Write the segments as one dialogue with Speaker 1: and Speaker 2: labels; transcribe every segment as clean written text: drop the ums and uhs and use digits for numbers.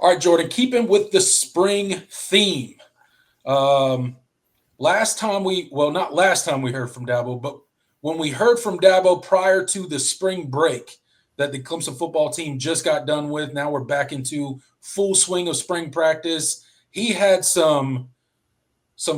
Speaker 1: All right, Jordan, keeping with the spring theme. Um, Last time not last time we heard from Dabo, but when we heard from Dabo prior to the spring break that the Clemson football team just got done with, now we're back into full swing of spring practice. He had some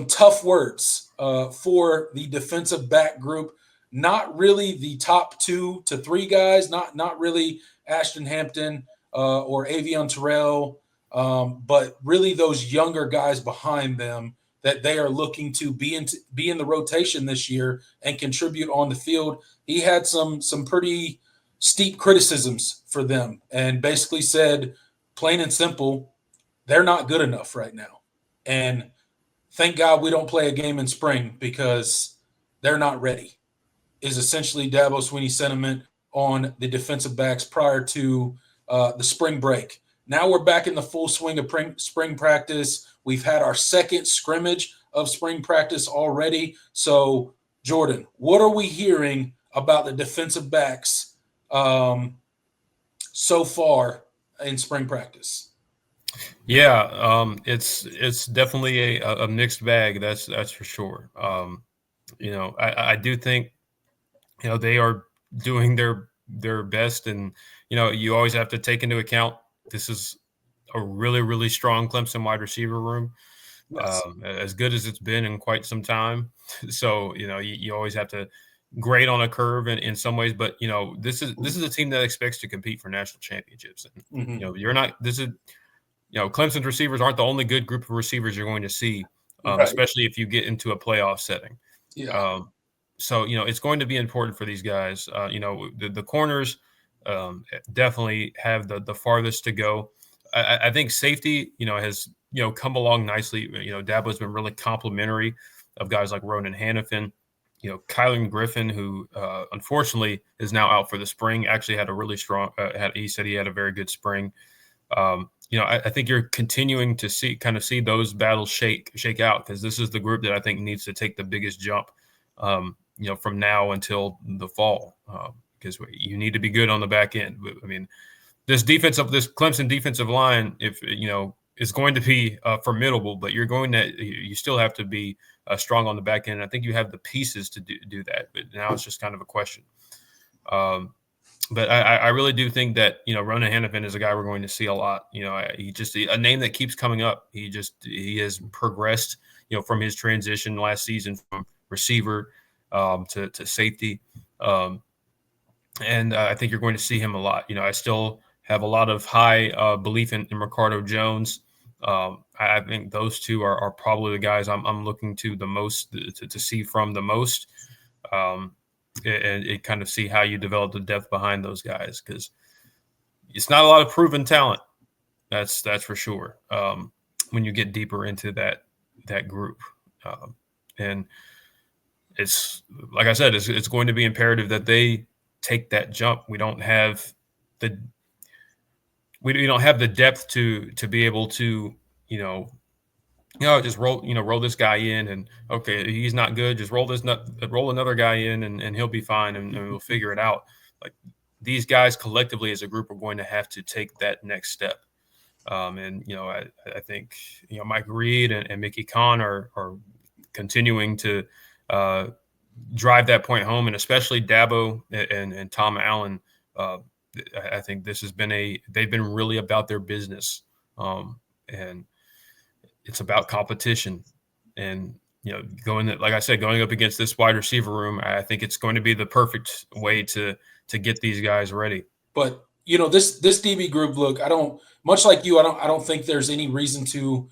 Speaker 1: tough words for the defensive back group. Not really the top 2 to 3 guys. Not really Ashton Hampton or Avion Terrell, but really those younger guys behind them that they are looking to be in the rotation this year and contribute on the field. He had some pretty steep criticisms for them and basically said, plain and simple, they're not good enough right now. And thank God we don't play a game in spring because they're not ready, is essentially Dabo Swinney's sentiment on the defensive backs prior to the spring break. Now we're back in the full swing of spring practice. We've had our second scrimmage of spring practice already. So, Jordan, what are we hearing about the defensive backs so far in spring practice?
Speaker 2: Yeah, it's definitely a mixed bag. That's for sure. I do think they are doing their best, and you always have to take into account this is a really, really strong Clemson wide receiver room,
Speaker 1: Yes.
Speaker 2: as good as it's been in quite some time. So you always have to grade on a curve in some ways, but this is a team that expects to compete for national championships, and
Speaker 1: Mm-hmm.
Speaker 2: you're not. This is Clemson's receivers aren't the only good group of receivers you're going to see,
Speaker 1: Right.
Speaker 2: especially if you get into a playoff setting.
Speaker 1: Yeah.
Speaker 2: So it's going to be important for these guys. The corners definitely have the farthest to go. I think safety, has come along nicely. Dabo's been really complimentary of guys like Ronan Hannafin. Kylan Griffin, who unfortunately is now out for the spring, actually had a really strong. He said he had a very good spring. I think you're continuing to see those battles shake out, because this is the group that I think needs to take the biggest jump. From now until the fall, because you need to be good on the back end. I mean, this Clemson defensive line, if is going to be formidable, but you still have to be strong on the back end. And I think you have the pieces to do that, but now it's just kind of a question. But I really do think that Ronan Hannafin is a guy we're going to see a lot. He just a name that keeps coming up. He has progressed from his transition last season from receiver to safety. And I think you're going to see him a lot. I still have a lot of high belief in Ricardo Jones. I think those two are probably the guys I'm looking to the most to see from the most, and kind of see how you develop the depth behind those guys, because it's not a lot of proven talent. That's for sure. When you get deeper into that group, and it's like I said, it's going to be imperative that they take that jump. We don't have the depth to be able to just roll this guy in, and okay, he's not good, just roll another guy in, and he'll be fine, and we'll figure it out. Like, these guys collectively as a group are going to have to take that next step. And I think Mike Reed and Mickey Kahn are continuing to drive that point home, and especially Dabo and Tom Allen. I think this has been they've been really about their business, and it's about competition. And going up against this wide receiver room, I think it's going to be the perfect way to get these guys ready.
Speaker 1: But this DB group, look, much like you, I don't think there's any reason to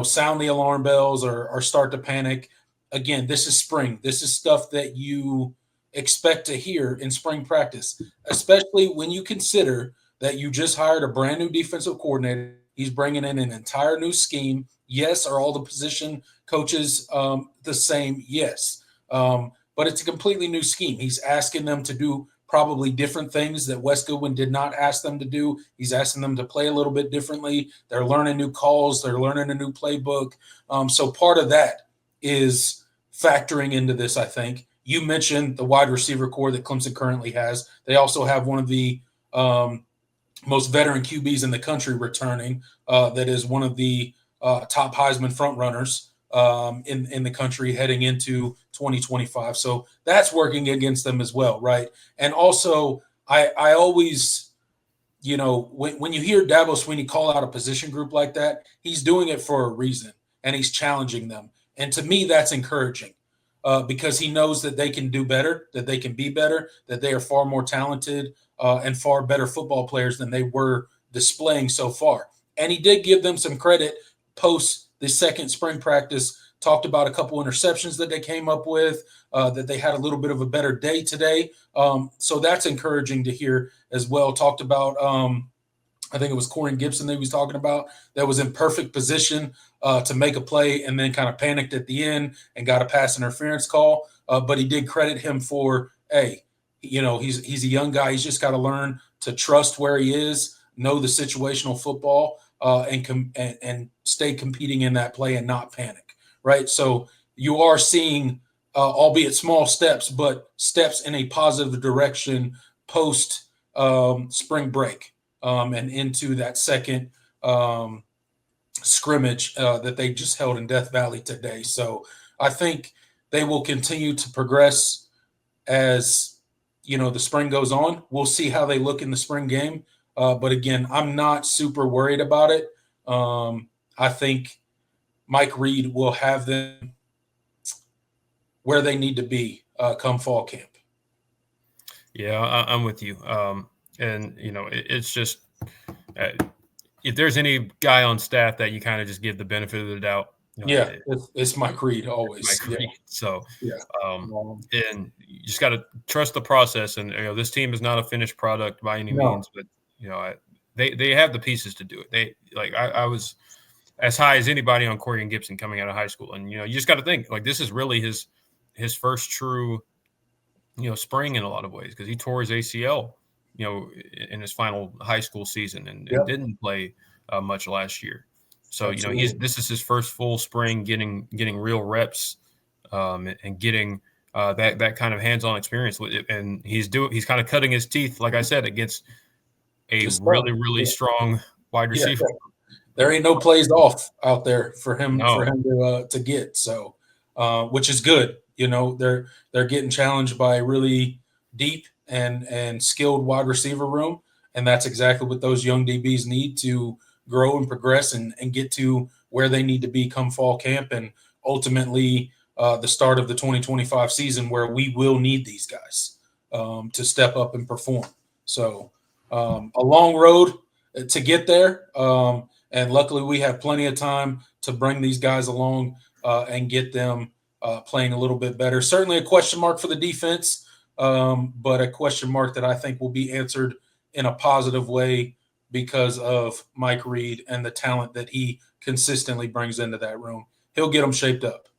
Speaker 1: sound the alarm bells or start to panic. Again, this is spring. This is stuff that you expect to hear in spring practice, especially when you consider that you just hired a brand new defensive coordinator. He's bringing in an entire new scheme. Yes, are all the position coaches the same? Yes. But it's a completely new scheme. He's asking them to do probably different things that Wes Goodwin did not ask them to do. He's asking them to play a little bit differently. They're learning new calls. They're learning a new playbook. So part of that is factoring into this, I think. You mentioned the wide receiver core that Clemson currently has. They also have one of the most veteran QBs in the country returning. That is one of the top Heisman front runners in the country heading into 2025. So that's working against them as well, right? And also, I always, when you hear Dabo Swinney call out a position group like that, he's doing it for a reason, and he's challenging them. And to me, that's encouraging because he knows that they can do better, that they can be better, that they are far more talented and far better football players than they were displaying so far. And he did give them some credit post the second spring practice, talked about a couple interceptions that they came up with, that they had a little bit of a better day today. So that's encouraging to hear as well. Talked about, I think it was Corey Gibson that he was talking about, that was in perfect position to make a play and then kind of panicked at the end and got a pass interference call. But he did credit him for, hey, he's a young guy. He's just got to learn to trust where he is, know the situational football, and stay competing in that play and not panic, right? So you are seeing, albeit small steps, but steps in a positive direction post spring break and into that second scrimmage that they just held in Death Valley today. So I think they will continue to progress as the spring goes on. We'll see how they look in the spring game. But again, I'm not super worried about it. I think Mike Reed will have them where they need to be come fall camp.
Speaker 2: Yeah, I'm with you. And it's just if there's any guy on staff that you kind of just give the benefit of the doubt.
Speaker 1: Yeah, it's Mike Reed always.
Speaker 2: Mike Reed.
Speaker 1: Yeah.
Speaker 2: So,
Speaker 1: yeah.
Speaker 2: And you just got to trust the process. And this team is not a finished product by any means, but they have the pieces to do it. I was as high as anybody on Corey and Gibson coming out of high school, and you just got to think this is really his first true spring in a lot of ways, because he tore his ACL in his final high school season and didn't play much last year. So this is his first full spring getting real reps and getting that kind of hands-on experience with it, and he's kind of cutting his teeth, like I said, against a really strong wide receiver.
Speaker 1: There ain't no plays off out there for him to get. So, which is good. They're getting challenged by a really deep and skilled wide receiver room, and that's exactly what those young DBs need to grow and progress and get to where they need to be come fall camp and ultimately the start of the 2025 season, where we will need these guys to step up and perform. So a long road to get there, and luckily we have plenty of time to bring these guys along and get them playing a little bit better. Certainly a question mark for the defense, but a question mark that I think will be answered in a positive way because of Mike Reed and the talent that he consistently brings into that room. He'll get them shaped up.